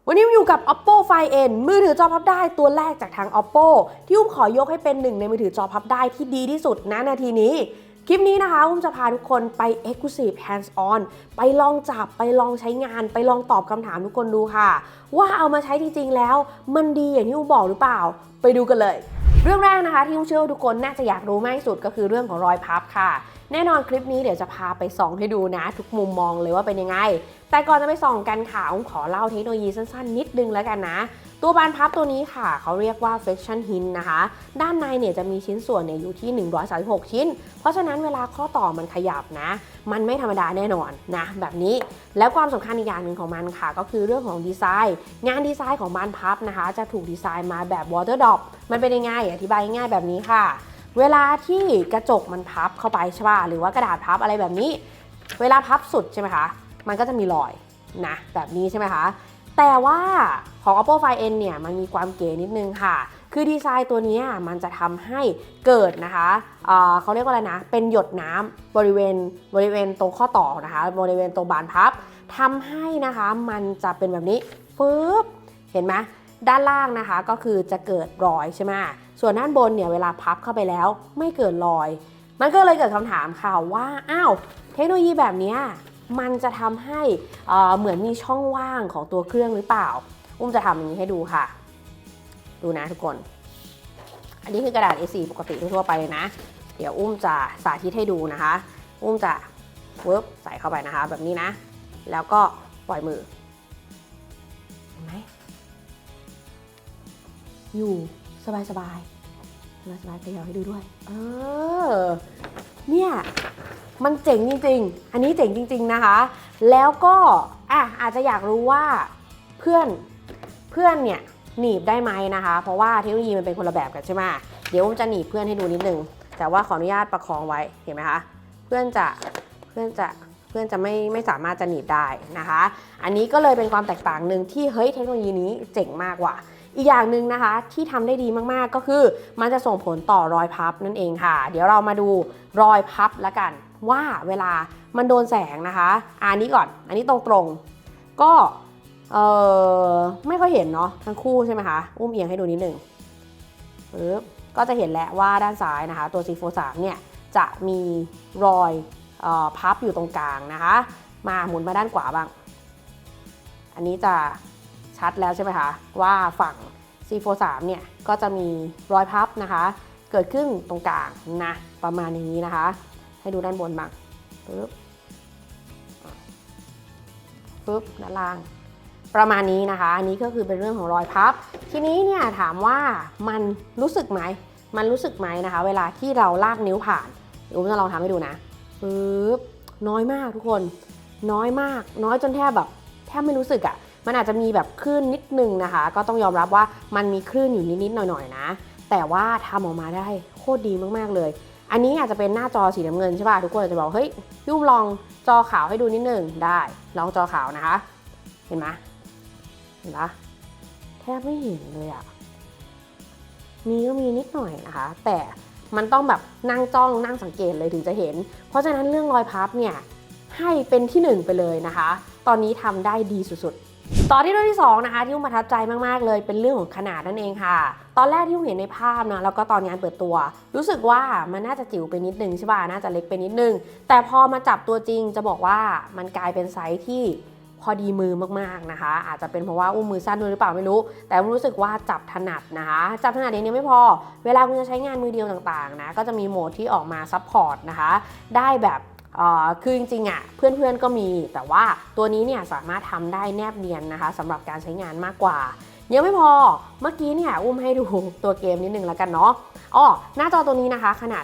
วันนี้อยู่กับ Oppo Find N มือถือจอพับได้ตัวแรกจากทาง Oppo ที่อุ้มขอยกให้เป็นหนึ่งในมือถือจอพับได้ที่ดีที่สุดณนาทีนี้คลิปนี้นะคะอุ้มจะพาทุกคนไป Exclusive Hands On ไปลองจับไปลองใช้งานไปลองตอบคำถามทุกคนดูค่ะว่าเอามาใช้จริงๆแล้วมันดีอย่างที่อุ้มบอกหรือเปล่าไปดูกันเลยเรื่องแรกนะคะที่อุ้มเชื่อว่าทุกคนน่าจะอยากรู้มากที่สุดก็คือเรื่องของรอยพับค่ะแน่นอนคลิปนี้เดี๋ยวจะพาไปส่องให้ดูนะทุกมุมมองเลยว่าเป็นยังไงแต่ก่อนจะไปส่องกันค่ะอุ้มขอเล่าเทคโนโลยีสั้นๆนิดนึงแล้วกันนะตัวบานพับตัวนี้ค่ะเขาเรียกว่า Flexion Hinge นะคะด้านในเนี่ยจะมีชิ้นส่วนเนี่ยอยู่ที่136ชิ้นเพราะฉะนั้นเวลาข้อต่อมันขยับนะมันไม่ธรรมดาแน่นอนนะแบบนี้แล้วความสำคัญอีกอย่างหนึ่งของมันค่ะก็คือเรื่องของดีไซน์งานดีไซน์ของบานพับนะคะจะถูกดีไซน์มาแบบ Water Drop มันเป็นยังไงอธิบายง่ายแบบนี้ค่ะเวลาที่กระจกมันพับเข้าไปใช่ป่ะหรือว่ากระดาษพับอะไรแบบนี้เวลาพับสุดใช่ไหมคะมันก็จะมีรอยนะแบบนี้ใช่ไหมคะแต่ว่าของ Oppo Find N เนี่ยมันมีความเก๋นิดนึงค่ะคือดีไซน์ตัวนี้มันจะทำให้เกิดนะคะเขาเรียกว่าอะไรนะเป็นหยดน้ำบริเวณตรงข้อต่อนะคะบริเวณตรงบานพับทำให้นะคะมันจะเป็นแบบนี้ปึ๊บเห็นไหมด้านล่างนะคะก็คือจะเกิดรอยใช่ไหมส่วนด้านบนเนี่ยเวลาพับเข้าไปแล้วไม่เกิดรอยมันก็เลยเกิดคำถามค่ะว่าอ้าวเทคโนโลยีแบบนี้มันจะทำให้เหมือนมีช่องว่างของตัวเครื่องหรือเปล่าอุ้มจะทำอย่างนี้ให้ดูค่ะดูนะทุกคนอันนี้คือกระดาษ A4 ปกติทั่วไปเลยนะเดี๋ยวอุ้มจะสาธิตให้ดูนะคะอุ้มจะใส่เข้าไปนะคะแบบนี้นะแล้วก็ปล่อยมือเห็นไหมอยู่สบายขยับให้ดูด้วยเนี่ยมันเจ๋งจริงๆอันนี้เจ๋งจริงๆนะคะแล้วก็อาจจะอยากรู้ว่าเพื่อนเนี่ยหนีบได้ไหมนะคะเพราะว่าเทคโนโลยีมันเป็นคนละแบบกันใช่ไหมเดี๋ยวผมจะหนีบเพื่อนให้ดูนิดนึงแต่ว่าขออนุญาตประคองไว้เห็นไหมคะเพื่อนจะไม่สามารถจะหนีบได้นะคะอันนี้ก็เลยเป็นความแตกต่างหนึ่งที่เฮ้ยเทคโนโลยีนี้เจ๋งมากว่ะอีกอย่างหนึ่งนะคะที่ทำได้ดีมากๆก็คือมันจะส่งผลต่อรอยพับนั่นเองค่ะเดี๋ยวเรามาดูรอยพับละกันว่าเวลามันโดนแสงนะคะอันนี้ก่อนอันนี้ตรงๆก็ไม่ค่อยเห็นเนาะทั้งคู่ใช่ไหมคะอุ้มเอียงให้ดูนิดนึงปึ๊บก็จะเห็นแล้วว่าด้านซ้ายนะคะตัว C43 เนี่ยจะมีรอยพับอยู่ตรงกลางนะคะมาหมุนมาด้านขวาบ้างอันนี้จะชัดแล้วใช่ไหมคะว่าฝั่ง C43 เนี่ยก็จะมีรอยพับนะคะเกิดขึ้นตรงกลางนะประมาณอย่างนี้นะคะให้ดูด้านบนบ้างปึ๊บด้านล่างประมาณนี้นะคะอันนี้ก็คือเป็นเรื่องของรอยพับทีนี้เนี่ยถามว่ามันรู้สึกไหมนะคะเวลาที่เราลากนิ้วผ่านเดี๋ยวผมจะลองทำให้ดูนะปึ๊บน้อยมากทุกคนน้อยมากน้อยจนแทบไม่รู้สึกมันอาจจะมีแบบคลื่นนิดนึงนะคะก็ต้องยอมรับว่ามันมีคลื่นอยู่นิดๆหน่อยๆนะแต่ว่าทำออกมาได้โคตรดีมากๆเลยอันนี้อาจจะเป็นหน้าจอสีน้ำเงินใช่ป่ะทุกคนอาจจะบอกเฮ้ยพี่อุ้มลองจอขาวให้ดูนิดนึงได้ลองจอขาวนะคะเห็นไหมแทบไม่เห็นเลยมีก็มีนิดหน่อยนะคะแต่มันต้องแบบนั่งจ้องนั่งสังเกตเลยถึงจะเห็นเพราะฉะนั้นเรื่องรอยพับเนี่ยให้เป็นที่ 1ไปเลยนะคะตอนนี้ทำได้ดีสุดๆต่อที่เรื่องที่2นะคะที่อุ้มประทับใจมากๆเลยเป็นเรื่องของขนาดนั่นเองค่ะตอนแรกที่อุ้มเห็นในภาพนะแล้วก็ตอนงานเปิดตัวรู้สึกว่ามันน่าจะจิ๋วไปนิดนึงใช่ป่ะน่าจะเล็กไปนิดนึงแต่พอมาจับตัวจริงจะบอกว่ามันกลายเป็นไซส์ที่พอดีมือมากๆนะคะอาจจะเป็นเพราะว่าอุ้มมือสั้นด้วยหรือเปล่าไม่รู้แต่รู้สึกว่าจับถนัดนะคะจับถนัดอย่างนี้ไม่พอเวลาคุณจะใช้งานมือเดียวต่างๆนะก็จะมีโหมดที่ออกมาซัพพอร์ตนะคะได้แบบคือจริงๆเพื่อนๆก็มีแต่ว่าตัวนี้เนี่ยสามารถทำได้แนบเนียนนะคะสำหรับการใช้งานมากกว่ายังไม่พอเมื่อกี้เนี่ยอุ้มให้ดูตัวเกมนิดนึงแล้วกันเนาะหน้าจอตัวนี้นะคะขนาด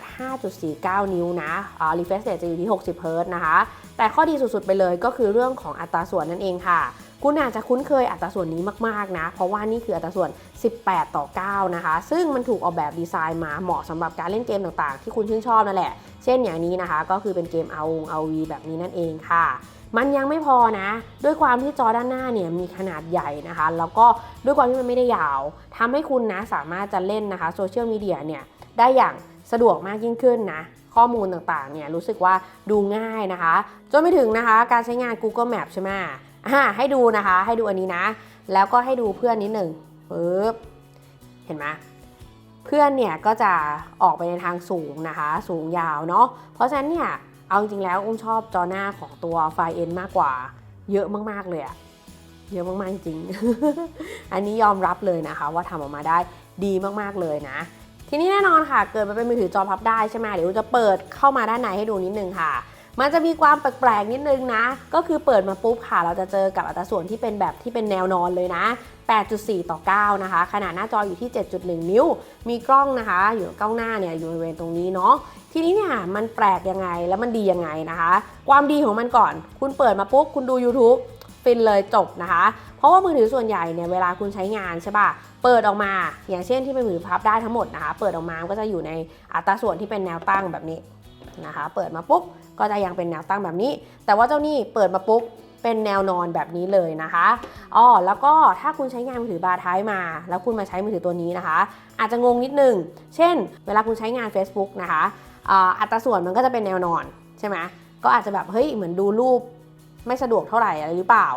5.49 นิ้วนะrefresh rate จะอยู่ที่60 Hz นะคะแต่ข้อดีสุดๆไปเลยก็คือเรื่องของอัตราส่วนนั่นเองค่ะคุณอาจจะคุ้นเคยอัตราส่วนนี้มากๆนะเพราะว่านี่คืออัตราส่วน18:9นะคะซึ่งมันถูกออกแบบดีไซน์มาเหมาะสำหรับการเล่นเกมต่างๆที่คุณชื่นชอบนั่นแหละเช่นอย่างนี้นะคะก็คือเป็นเกม ROV แบบนี้นั่นเองค่ะมันยังไม่พอนะด้วยความที่จอด้านหน้าเนี่ยมีขนาดใหญ่นะคะแล้วก็ด้วยความที่มันไม่ได้ยาวทำให้คุณนะสามารถจะเล่นนะคะโซเชียลมีเดียเนี่ยได้อย่างสะดวกมากยิ่งขึ้นนะข้อมูลต่างๆเนี่ยรู้สึกว่าดูง่ายนะคะจนไปถึงนะคะการใช้งาน Google Map ใช่ไหมให้ดูนะคะให้ดูอันนี้นะ แล้วก็ให้ดูเพื่อนนิดหนึ่งปึ๊บเห็นไหมเพื่อนเนี่ยก็จะออกไปในทางสูงนะคะสูงยาวเนาะเพราะฉะนั้นเนี่ยเอาจริงแล้วอุ้มชอบจอหน้าของตัวไฟล์ N มากกว่าเยอะมากๆเลยอะเยอะมากๆจริง อันนี้ยอมรับเลยนะคะว่าทำออกมาได้ดีมากๆเลยนะทีนี้แน่นอนค่ะเกิดมาเป็นมือถือจอพับได้ใช่ไหมเดี๋ยวจะเปิดเข้ามาด้านในให้ดูนิดนึงค่ะมันจะมีความแปลกๆนิดนึงนะก็คือเปิดมาปุ๊บค่ะเราจะเจอกับอัตราส่วนที่เป็นแบบที่เป็นแนวนอนเลยนะ 8.4:9 นะคะขนาดหน้าจออยู่ที่ 7.1 นิ้วมีกล้องนะคะอยู่กล้องหน้าเนี่ยอยู่บริเวณตรงนี้เนาะทีนี้เนี่ยมันแปลกยังไงแล้วมันดียังไงนะคะความดีของมันก่อนคุณเปิดมาปุ๊บคุณดู YouTube ฟินเลยจบนะคะเพราะว่ามือถือส่วนใหญ่เนี่ยเวลาคุณใช้งานใช่ป่ะเปิดออกมาอย่างเช่นที่เป็นมือถือพับได้ทั้งหมดนะคะเปิดออกมาก็จะอยู่ในอัตราส่วนที่เป็นแนวตั้งแบบนี้นะคะเปิดมาปุ๊บก็จะยังเป็นแนวตั้งแบบนี้แต่ว่าเจ้านี่เปิดมาปุ๊บเป็นแนวนอนแบบนี้เลยนะคะแล้วก็ถ้าคุณใช้งานมือถือบาร์ท้ายมาแล้วคุณมาใช้มือถือตัวนี้นะคะอาจจะงงนิดนึงเช่นเวลาคุณใช้งาน Facebook นะคะอัตราส่วนมันก็จะเป็นแนวนอนใช่ไหมก็อาจจะแบบเฮ้ยเหมือนดูรูปไม่สะดวกเท่าไหร่อะไรหรือเปล่า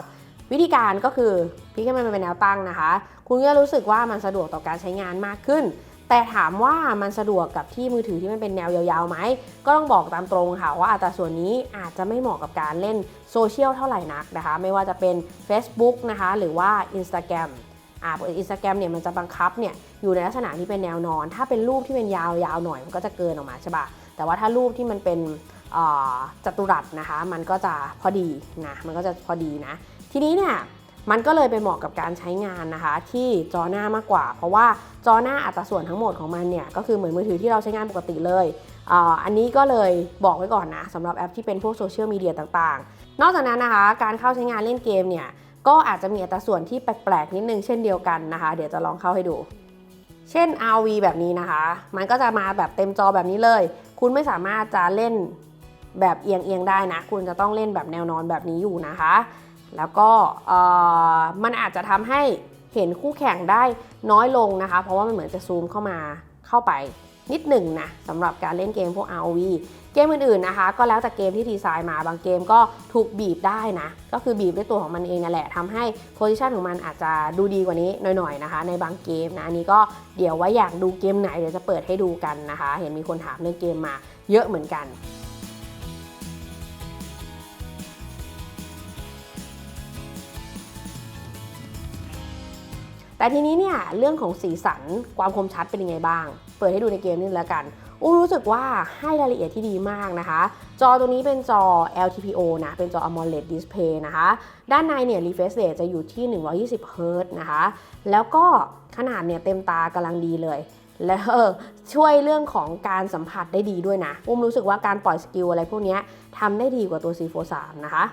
วิธีการก็คือพลิกให้มันเป็นแนวตั้งนะคะคุณก็รู้สึกว่ามันสะดวกต่อการใช้งานมากขึ้นแต่ถามว่ามันสะดวกกับที่มือถือที่มันเป็นแนวยาวๆไหมก็ต้องบอกตามตรงค่ะว่าอัตราส่วนนี้อาจจะไม่เหมาะกับการเล่นโซเชียลเท่าไหร่นักนะคะไม่ว่าจะเป็น Facebook นะคะหรือว่า Instagram Instagram เนี่ยมันจะบังคับเนี่ยอยู่ในลักษณะที่เป็นแนวนอนถ้าเป็นรูปที่เป็นยาวๆหน่อยมันก็จะเกินออกมาใช่ปะแต่ว่าถ้ารูปที่มันเป็นจัตุรัสนะคะมันก็จะพอดีนะมันก็จะพอดีนะทีนี้เนี่ยมันก็เลยไปเหมาะกับการใช้งานนะคะที่จอหน้ามากกว่าเพราะว่าจอหน้าอัตราส่วนทั้งหมดของมันเนี่ยก็คือเหมือนมือถือที่เราใช้งานปกติเลยอันนี้ก็เลยบอกไว้ก่อนนะสำหรับแอปที่เป็นพวกโซเชียลมีเดียต่างๆนอกจากนั้นนะคะการเข้าใช้งานเล่นเกมเนี่ยก็อาจจะมีอัตราส่วนที่แปลกๆนิดนึงเช่นเดียวกันนะคะเดี๋ยวจะลองเข้าให้ดูเช่น RV แบบนี้นะคะมันก็จะมาแบบเต็มจอแบบนี้เลยคุณไม่สามารถจะเล่นแบบเอียงได้นะคุณจะต้องเล่นแบบแนวนอนแบบนี้อยู่นะคะแล้วก็มันอาจจะทำให้เห็นคู่แข่งได้น้อยลงนะคะเพราะว่ามันเหมือนจะซูมเข้าไปนิดหนึ่งนะสำหรับการเล่นเกมพวก ROV เกมอื่นๆนะคะก็แล้วแต่เกมที่ดีไซน์มาบางเกมก็ถูกบีบได้นะก็คือบีบด้วยตัวของมันเองนั่นแหละทำให้โพซิชันของมันอาจจะดูดีกว่านี้หน่อยๆนะคะในบางเกมนะอันนี้ก็เดี๋ยวไว้อยากดูเกมไหนเดี๋ยวจะเปิดให้ดูกันนะคะเห็นมีคนถามเรื่องเกมมาเยอะเหมือนกันแต่ทีนี้เนี่ยเรื่องของสีสันความคมชัดเป็นยังไงบ้างเปิดให้ดูในเกมนี่แล้วกันรู้สึกว่าให้รายละเอียดที่ดีมากนะคะจอตัวนี้เป็นจอ LTPO นะเป็นจอ AMOLED Display นะคะด้านในเนี่ย refresh rate จะอยู่ที่120 Hz นะคะแล้วก็ขนาดเนี่ยเต็มตากำลังดีเลยแล้วช่วยเรื่องของการสัมผัสได้ดีด้วยนะรู้สึกว่าการปล่อยสกิลอะไรพวกนี้ทำได้ดีกว่าตัว C43 นะคะ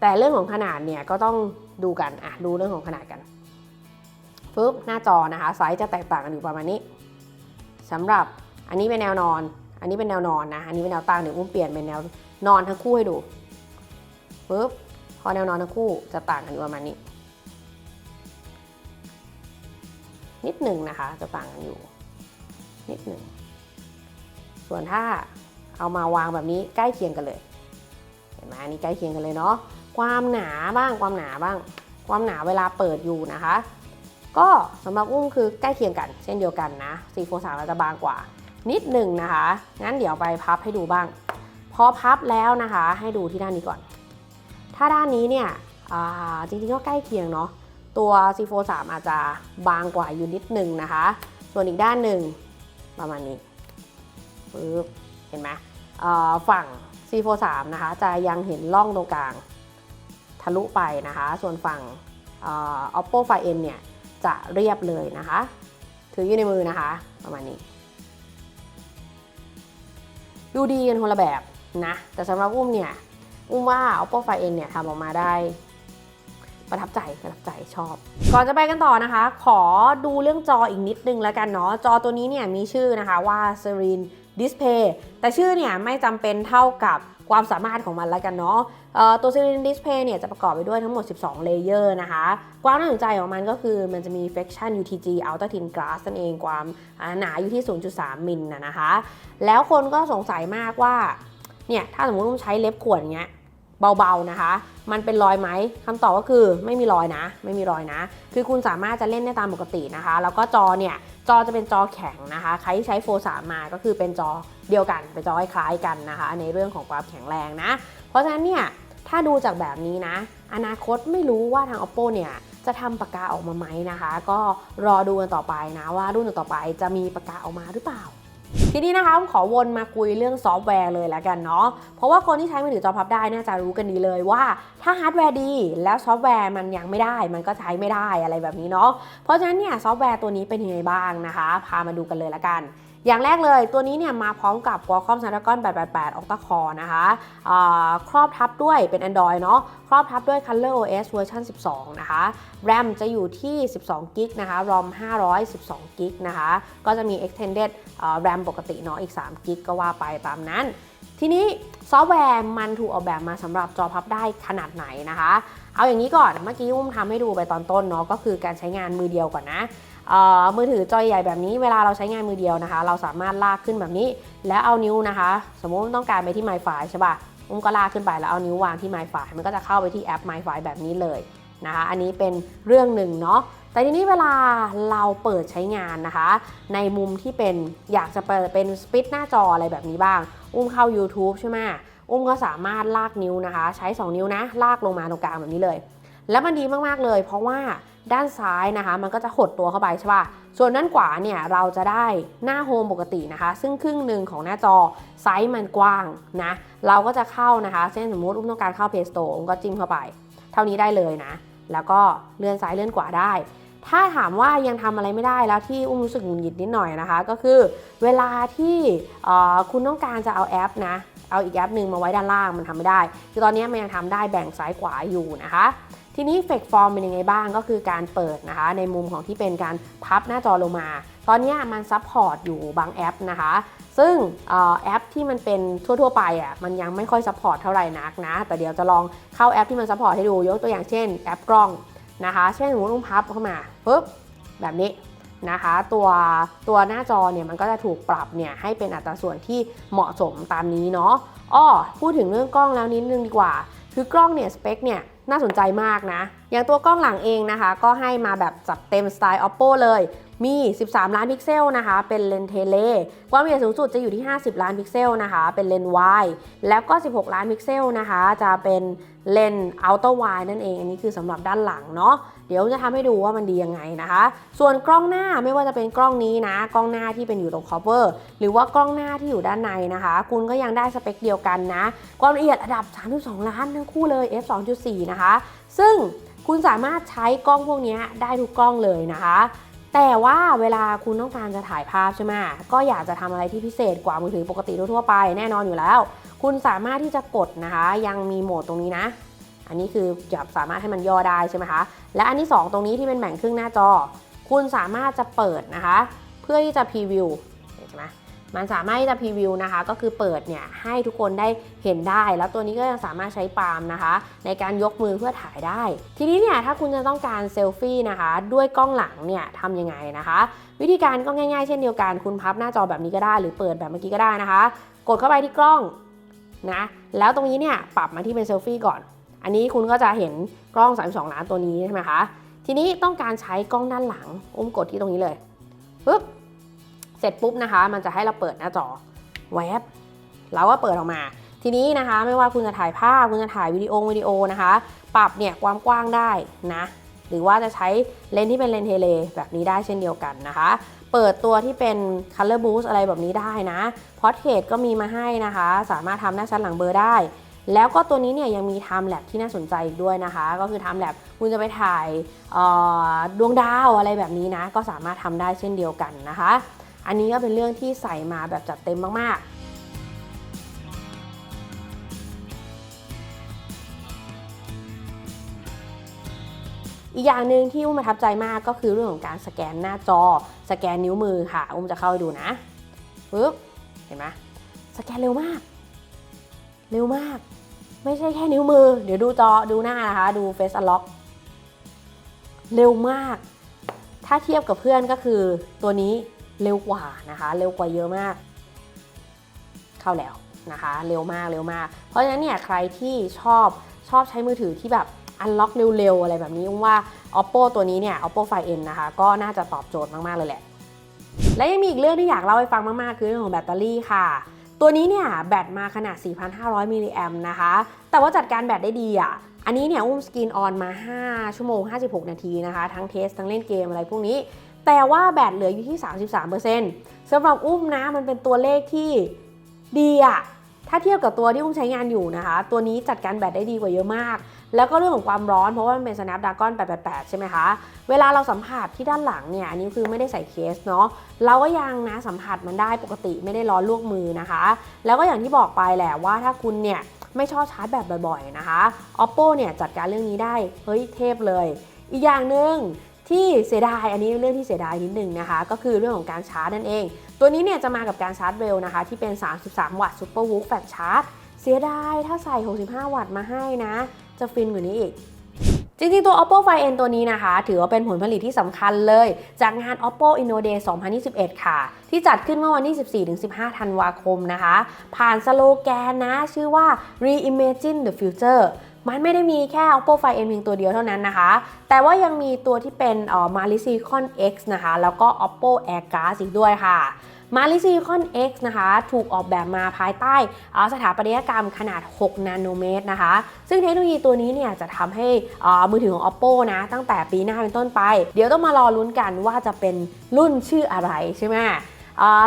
แต่เรื่องของขนาดเนี่ยก็ต้องดูกันดูเรื่องของขนาดกันปึ๊บหน้าจอนะคะไซส์จะแตกต่างกันอยู่ประมาณนี้สำหรับอันนี้เป็นแนวนอนอันนี้เป็นแนวนอนนะอันนี้เป็นแนวตั้งเดี๋ยวเปลี่ยนเป็นแนวนอนทั้งคู่ให้ดูปึ๊บพอแนวนอนทั้งคู่จะต่างกันอยู่ประมาณนี้นิดหนึ่งนะคะจะต่างกันอยู่นิดหนึ่งส่วนถ้าเอามาวางแบบนี้ใกล้เคียงกันเลยเห็นไหมอันนี้ใกล้เคียงกันเลยเนาะความหนาบ้างความหนาเวลาเปิดอยู่นะคะก็สำหรับคือใกล้เคียงกันเช่นเดียวกันนะ443อาจจะบางกว่านิดหนึ่งนะคะงั้นเดี๋ยวไปพับให้ดูบ้างพอพับแล้วนะคะให้ดูที่ด้านนี้ก่อนถ้าด้านนี้เนี่ยจริงๆก็ใกล้เคียงเนาะตัว C43 อาจจะบางกว่าอยู่นิดหนึ่งนะคะส่วนอีกด้านหนึ่งประมาณนี้ปึ๊บเห็นไหมฝั่ง C43 นะคะจะยังเห็นร่องตรงกลางทะลุไปนะคะส่วนฝั่งOppo Find N เนี่ยจะเรียบเลยนะคะถืออยู่ในมือนะคะประมาณนี้ดูดีกันคนละแบบนะแต่สำหรับเนี่ยว่า Oppo Find N เนี่ยทำออกมาได้ประทับใจชอบก่อนจะไปกันต่อนะคะขอดูเรื่องจออีกนิดนึงแล้วกันเนาะจอตัวนี้เนี่ยมีชื่อนะคะว่า Serene Display แต่ชื่อเนี่ยไม่จำเป็นเท่ากับความสามารถของมันแล้วกันเนาะตัว Serene Display เนี่ยจะประกอบไปด้วยทั้งหมด12เลเยอร์นะคะความน่าสนใจของมันก็คือมันจะมี Fraction UTG Ultra Thin Glass นั่นเองความหนาอยู่ที่ 0.3 มิลนะคะแล้วคนก็สงสัยมากว่าเนี่ยถ้าสมมติต้องใช้เล็บขวดอย่างเงี้ย เบาๆนะคะมันเป็นรอยไหมคำตอบก็คือไม่มีรอยนะไม่มีรอยนะคือคุณสามารถจะเล่นได้ตามปกตินะคะแล้วก็จอเนี่ยจอจะเป็นจอแข็งนะคะใครที่ใช้โฟล์3มาก็คือเป็นจอเดียวกันเป็นจอคล้ายๆกันนะคะในเรื่องของความแข็งแรงนะเพราะฉะนั้นเนี่ยถ้าดูจากแบบนี้นะอนาคตไม่รู้ว่าทาง Oppo เนี่ยจะทำปากกาออกมาไหมนะคะก็รอดูกันต่อไปนะว่ารุ่นต่อไปจะมีปากกาออกมาหรือเปล่าทีนี้นะคะขอวนมาคุยเรื่องซอฟต์แวร์เลยแล้วกันเนาะเพราะว่าคนที่ใช้มือถือจอพับได้น่าจะรู้กันดีเลยว่าถ้าฮาร์ดแวร์ดีแล้วซอฟต์แวร์มันยังไม่ได้มันก็ใช้ไม่ได้อะไรแบบนี้เนาะเพราะฉะนั้นเนี่ยซอฟต์แวร์ตัวนี้เป็นยังไงบ้างนะคะพามาดูกันเลยละกันอย่างแรกเลยตัวนี้เนี่ยมาพร้อมกับ Qualcomm Snapdragon 888 Octa Core นะคะครอบทับด้วยเป็น Android เนาะครอบทับด้วย ColorOS เวอร์ชัน12นะคะ RAM จะอยู่ที่12 g b นะคะ ROM 512 g b นะคะก็จะมี Extended RAM ปกติเนาะอีก3 g b ก็ว่าไปตามนั้นทีนี้ซอฟต์แวร์มันถูกออกแบบมาสำหรับจอพับได้ขนาดไหนนะคะเอาอย่างนี้ก่อนเมื่อกี้อุ้มทำให้ดูไปตอนต้นเนาะก็คือการใช้งานมือเดียวก่อนนะมือถือจอใหญ่แบบนี้เวลาเราใช้งานมือเดียวนะคะเราสามารถลากขึ้นแบบนี้แล้วเอานิ้วนะคะสมมติต้องการไปที่ MyFi ใช่ป่ะอุ้มก็ลากขึ้นไปแล้วเอานิ้ววางที่ MyFi มันก็จะเข้าไปที่แอป MyFi แบบนี้เลยนะคะอันนี้เป็นเรื่องหนึ่งเนาะแต่ทีนี้เวลาเราเปิดใช้งานนะคะในมุมที่เป็นอยากจะเปิดเป็นสปิตหน้าจออะไรแบบนี้บ้างอุ้มเข้า YouTube ใช่ไหมอุ้มก็สามารถลากนิ้วนะคะใช้2นิ้วนะลากลงมาตรงกลางแบบนี้เลยแล้วมันดีมากๆเลยเพราะว่าด้านซ้ายนะคะมันก็จะหดตัวเข้าไปใช่ป่ะส่วนด้านขวาเนี่ยเราจะได้หน้าโฮมปกตินะคะซึ่งครึ่งหนึ่งของหน้าจอไซส์มันกว้างนะเราก็จะเข้านะคะเช่นสมมุติอุ้มต้องการเข้า Play Store อุ้มก็จิ้มเข้าไปเท่านี้ได้เลยนะแล้วก็เลื่อนซ้ายเลื่อนขวาได้ถ้าถามว่ายังทำอะไรไม่ได้แล้วที่อุ้มรู้สึกหงุดหงิดนิดหน่อยนะคะก็คือเวลาที่คุณต้องการจะเอาแอปนะเอาอีกแอปหนึ่งมาไว้ด้านล่างมันทำไม่ได้คือตอนนี้มันยังทำได้แบ่งซ้ายขวาอยู่นะคะทีนี้เฟกฟอร์มเป็นยังไงบ้างก็คือการเปิดนะคะในมุมของที่เป็นการพับหน้าจอลงมาตอนนี้มันซัพพอร์ตอยู่บางแอปนะคะซึ่งแอปที่มันเป็นทั่วๆไปอ่ะมันยังไม่ค่อยซัพพอร์ตเท่าไหร่นักนะแต่เดี๋ยวจะลองเข้าแอปที่มันซัพพอร์ตให้ดูยกตัวอย่างเช่นแอปกล้องนะคะเช่นสมมติต้องพับเข้ามาปุ๊บแบบนี้นะคะตัวหน้าจอเนี่ยมันก็จะถูกปรับเนี่ยให้เป็นอัตราส่วนที่เหมาะสมตามนี้เนาะพูดถึงเรื่องกล้องแล้วนิดนึงดีกว่าคือกล้องเนี่ยสเปคเนี่ยน่าสนใจมากนะอย่างตัวกล้องหลังเองนะคะก็ให้มาแบบจัดเต็มสไตล์ Oppo เลยมี13ล้านพิกเซลนะคะเป็นเลนส์เทเลความละเอียดสูงสุดจะอยู่ที่50ล้านพิกเซลนะคะเป็นเลนส์วายแล้วก็16ล้านพิกเซลนะคะจะเป็นเลนส์อัลตร้าไวด์นั่นเองอันนี้คือสำหรับด้านหลังเนาะเดี๋ยวจะทำให้ดูว่ามันดียังไงนะคะส่วนกล้องหน้าไม่ว่าจะเป็นกล้องนี้นะกล้องหน้าที่เป็นอยู่ตรง cover หรือว่ากล้องหน้าที่อยู่ด้านในนะคะคุณก็ยังได้สเปคเดียวกันนะความละเอียดระดับ32ล้านทั้งคู่เลย f 2.4 นะคะซึ่งคุณสามารถใช้กล้องพวกนี้ได้ทุกกล้องเลยนะคะแต่ว่าเวลาคุณต้องการจะถ่ายภาพใช่ไหมก็อยากจะทำอะไรที่พิเศษกว่ามือถือปกติทั่วไปแน่นอนอยู่แล้วคุณสามารถที่จะกดนะคะยังมีโหมดตรงนี้นะอันนี้คือจะสามารถให้มันย่อได้ใช่ไหมคะและอันที่2ตรงนี้ที่เป็นแบ่งครึ่งหน้าจอคุณสามารถจะเปิดนะคะเพื่อที่จะพรีวิวใช่ไหมมันสามารถที่จะพรีวิวนะคะก็คือเปิดเนี่ยให้ทุกคนได้เห็นได้แล้วตัวนี้ก็ยังสามารถใช้ปาล์มนะคะในการยกมือเพื่อถ่ายได้ทีนี้เนี่ยถ้าคุณจะต้องการเซลฟี่นะคะด้วยกล้องหลังเนี่ยทำยังไงนะคะวิธีการก็ง่ายๆเช่นเดียวกันคุณพับหน้าจอแบบนี้ก็ได้หรือเปิดแบบเมื่อกี้ก็ได้นะคะกดเข้าไปที่กล้องนะแล้วตรงนี้เนี่ยปรับมาที่เป็นเซลฟี่ก่อนอันนี้คุณก็จะเห็นกล้อง32ล้านตัวนี้ใช่ไหมคะทีนี้ต้องการใช้กล้องด้านหลังกดที่ตรงนี้เลยปึ๊บเสร็จปุ๊บนะคะมันจะให้เราเปิดหน้าจอแวบแล้วก็เปิดออกมาทีนี้นะคะไม่ว่าคุณจะถ่ายภาพคุณจะถ่ายวิดีโอนะคะปรับเนี่ยความกว้างได้นะหรือว่าจะใช้เลนส์ที่เป็นเลนส์เทเลแบบนี้ได้เช่นเดียวกันนะคะเปิดตัวที่เป็น Color Boost อะไรแบบนี้ได้นะ Portrait ก็มีมาให้นะคะสามารถทำหน้าชัดหลังเบลอได้แล้วก็ตัวนี้เนี่ยยังมี Time Lapse ที่น่าสนใจอีกด้วยนะคะก็คือ Time Lapse คุณจะไปถ่ายดวงดาวอะไรแบบนี้นะก็สามารถทำได้เช่นเดียวกันนะคะอันนี้ก็เป็นเรื่องที่ใส่มาแบบจัดเต็มมากๆอีกอย่างหนึ่งที่อุ้มประทับใจมากก็คือเรื่องของการสแกนหน้าจอสแกนนิ้วมือค่ะอุ้มจะเข้าไปดูนะปึ๊บเห็นไหมสแกนเร็วมากไม่ใช่แค่นิ้วมือเดี๋ยวดูจอดูหน้านะคะดู Face Unlock เร็วมากถ้าเทียบกับเพื่อนก็คือตัวนี้เร็วกว่านะคะเร็วกว่าเยอะมากเข้าแล้ว นะคะเร็วมากเพราะฉะนั้นเนี่ยใครที่ชอบใช้มือถือที่แบบอันล็อกเร็วๆอะไรแบบนี้ว่า Oppo ตัวนี้เนี่ย Oppo Find N นะคะก็น่าจะตอบโจทย์มากๆเลยแหละและยังมีอีกเรื่องที่อยากเล่าให้ฟังมากๆคือเรื่องของแบตเตอรี่ค่ะตัวนี้เนี่ยแบตมาขนาด 4,500 มิลลิแอมป์นะคะแต่ว่าจัดการแบตได้ดีอ่ะอันนี้เนี่ยสกรีนออนมา5ชั่วโมง56นาทีนะคะทั้งเทสทั้งเล่นเกมอะไรพวกนี้แต่ว่าแบตเหลืออยู่ที่ 33% สำหรับนะมันเป็นตัวเลขที่ดีอ่ะถ้าเทียบกับตัวที่ใช้งานอยู่นะคะตัวนี้จัดการแบตได้ดีกว่าเยอะมากแล้วก็เรื่องของความร้อนเพราะว่ามันเป็น Snapdragon 888 ใช่ไหมคะเวลาเราสัมผัสที่ด้านหลังเนี่ยอันนี้คือไม่ได้ใส่เคสเนาะเราก็ยังนะสัมผัสมันได้ปกติไม่ได้ร้อนลวกมือนะคะแล้วก็อย่างที่บอกไปแหละว่าถ้าคุณเนี่ยไม่ชอบชาร์จแบตบ่อยๆนะคะ Oppo เนี่ยจัดการเรื่องนี้ได้เฮ้ยเทพเลยอีกอย่างหนึ่งที่เสียดายอันนี้เรื่องที่เสียดายนิดนึงนะคะก็คือเรื่องของการชาร์จนั่นเองตัวนี้เนี่ยจะมากับการชาร์จเร็วนะคะที่เป็น33วัตต์ Super Whoop Fast Charge เสียดายถ้าใส่65วัตต์มาให้นะจะฟินกว่านี้อีกจริงๆตัว Oppo Find N ตัวนี้นะคะถือว่าเป็นผลผลิตที่สำคัญเลยจากงาน Oppo Inno Day 2021 ค่ะที่จัดขึ้นเมื่อวันที่ 14-15 ธันวาคมนะคะผ่านสโลแกนนะชื่อว่า Reimagine the Future มันไม่ได้มีแค่ Oppo Find N เพียงตัวเดียวเท่านั้นนะคะแต่ว่ายังมีตัวที่เป็นMalicicon X นะคะแล้วก็ Oppo Air Glass อีกด้วยค่ะMalicicon X นะคะถูกออกแบบมาภายใต้สถาปัตยกรรมขนาด6นาโนเมตรนะคะซึ่งเทคโนโลยีตัวนี้เนี่ยจะทำให้มือถือของ Oppo นะตั้งแต่ปีหน้าเป็นต้นไปเดี๋ยวต้องมารอลุ้นกันว่าจะเป็นรุ่นชื่ออะไรใช่ไหม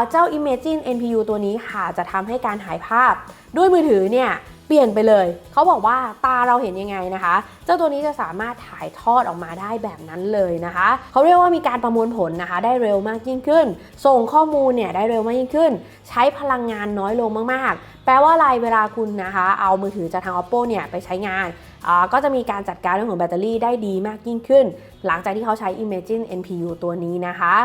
เจ้า Imagine NPU ตัวนี้ค่ะจะทำให้การถ่ายภาพด้วยมือถือเนี่ยเปลี่ยนไปเลยเขาบอกว่าตาเราเห็นยังไงนะคะเจ้าตัวนี้จะสามารถถ่ายทอดออกมาได้แบบนั้นเลยนะคะเขาเรียกว่ามีการประมวลผลนะคะได้เร็วมากยิ่งขึ้นส่งข้อมูลเนี่ยได้เร็วมากยิ่งขึ้นใช้พลังงานน้อยลงมากๆแปลว่าอะไรเวลาคุณนะคะเอามือถือจากทาง Oppo เนี่ยไปใช้งานก็จะมีการจัดการเรื่องของแบตเตอรี่ได้ดีมากยิ่งขึ้นหลังจากที่เขาใช้ Imagine NPU ตัวนี้นะคะ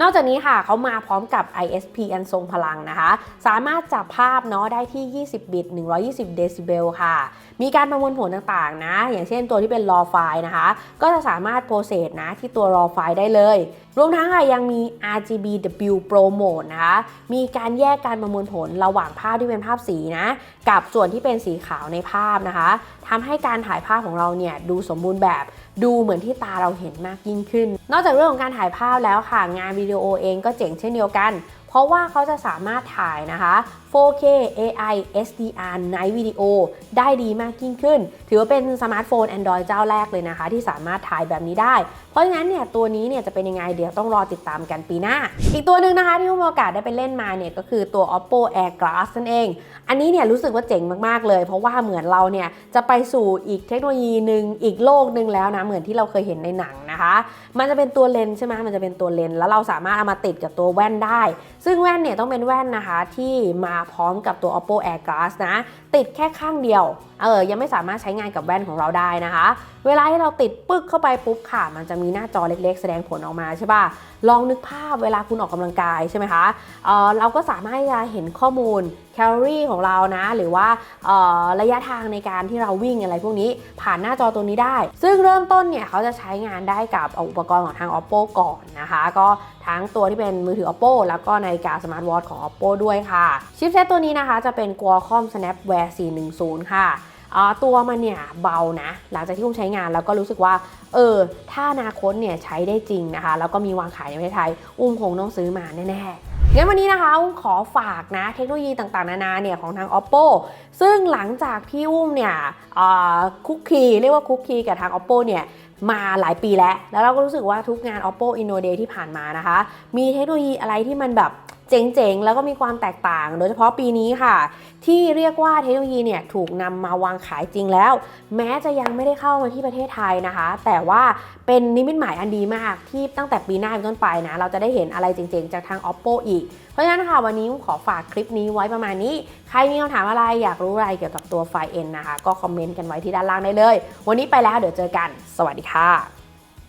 นอกจากนี้ค่ะเขามาพร้อมกับ ISP อันทรงพลังนะคะสามารถจับภาพเนาะได้ที่20บิต120เดซิเบลค่ะมีการประมวลผลต่างๆนะอย่างเช่นตัวที่เป็น RAW ไฟล์นะคะก็จะสามารถโปรเซสนะที่ตัว RAW ไฟล์ได้เลยรวมทั้งยังมี RGBW Pro Mode นะคะมีการแยกการประมวลผลระหว่างภาพที่เป็นภาพสีนะกับส่วนที่เป็นสีขาวในภาพนะคะทำให้การถ่ายภาพของเราเนี่ยดูสมบูรณ์แบบดูเหมือนที่ตาเราเห็นมากยิ่งขึ้นนอกจากเรื่องของการถ่ายภาพแล้วค่ะงานวิดีโอเองก็เจ๋งเช่นเดียวกันเพราะว่าเขาจะสามารถถ่ายนะคะ 4K AI SDR Night Video ได้ดีมากยิ่งขึ้นถือว่าเป็นสมาร์ทโฟน Android เจ้าแรกเลยนะคะที่สามารถถ่ายแบบนี้ได้เพราะฉะนั้นเนี่ยตัวนี้เนี่ยจะเป็นยังไงเดี๋ยวต้องรอติดตามกันปีหน้าอีกตัวหนึ่งนะคะที่มีโอกาสได้ไปเล่นมาเนี่ยก็คือตัว Oppo Air Glass นั่นเองอันนี้เนี่ยรู้สึกว่าเจ๋งมากๆเลยเพราะว่าเหมือนเราเนี่ยจะไปสู่อีกเทคโนโลยีหนึ่งอีกโลกหนึ่งแล้วนะเหมือนที่เราเคยเห็นในหนังนะคะมันจะเป็นตัวเลนส์ใช่ไหมมันจะเป็นตัวเลนส์แล้วเราสามารถเอามาติดกับตัวแว่นได้ซึ่งแว่นเนี่ยต้องเป็นแว่นนะคะที่มาพร้อมกับตัว Oppo Air Glass นะติดแค่ข้างเดียวยังไม่สามารถใช้งานกับแว่นของเราได้นะคะเวลาที่เราติดปึ๊กเข้าไปปุ๊บค่ะมันจะมีหน้าจอเล็กๆแสดงผลออกมาใช่ป่ะลองนึกภาพเวลาคุณออกกำลังกายใช่ไหมคะเราก็สามารถจะเห็นข้อมูลแคลอรี่ของเรานะหรือว่าระยะทางในการที่เราวิ่งอะไรพวกนี้ผ่านหน้าจอตัวนี้ได้ซึ่งเริ่มต้นเนี่ยเขาจะใช้งานได้กับอุปกรณ์ของทาง Oppo ก่อนนะคะก็ทั้งตัวที่เป็นมือถือ Oppo แล้วก็นาฬิกาสมาร์ทวอทช์ของ Oppo ด้วยค่ะชิปเซตตัวนี้นะคะจะเป็น Qualcomm Snapdragon 410 ค่ะตัวมันเนี่ยเบานะหลังจากที่ใช้งานแล้วก็รู้สึกว่าถ้าอนาคตเนี่ยใช้ได้จริงนะคะแล้วก็มีวางขายในประเทศไทยคงต้องซื้อมาแน่ๆงั้นวันนี้นะคะขอฝากนะเทคโนโลยีต่างๆนานาเนี่ยของทาง Oppo ซึ่งหลังจากพี่เนี่ยคุกคีเรียกว่าคุกคีกับทาง Oppo เนี่ยมาหลายปีแล้วเราก็รู้สึกว่าทุกงาน Oppo Inno Day ที่ผ่านมานะคะมีเทคโนโลยีอะไรที่มันแบบเจ๋งๆแล้วก็มีความแตกต่างโดยเฉพาะปีนี้ค่ะที่เรียกว่าเทคโนโลยีเนี่ยถูกนำมาวางขายจริงแล้วแม้จะยังไม่ได้เข้ามาที่ประเทศไทยนะคะแต่ว่าเป็นนิมิตหมายอันดีมากที่ตั้งแต่ปีหน้าเป็นต้นไปนะเราจะได้เห็นอะไรเจ๋งๆจากทาง Oppo อีกเพราะฉะนั้นค่ะวันนี้ขอฝากคลิปนี้ไว้ประมาณนี้ใครมีคำถามอะไรอยากรู้อะไรเกี่ยวกับตัว Find N นะคะก็คอมเมนต์กันไว้ที่ด้านล่างได้เลยวันนี้ไปแล้วเดี๋ยวเจอกันสวัสดีค่ะ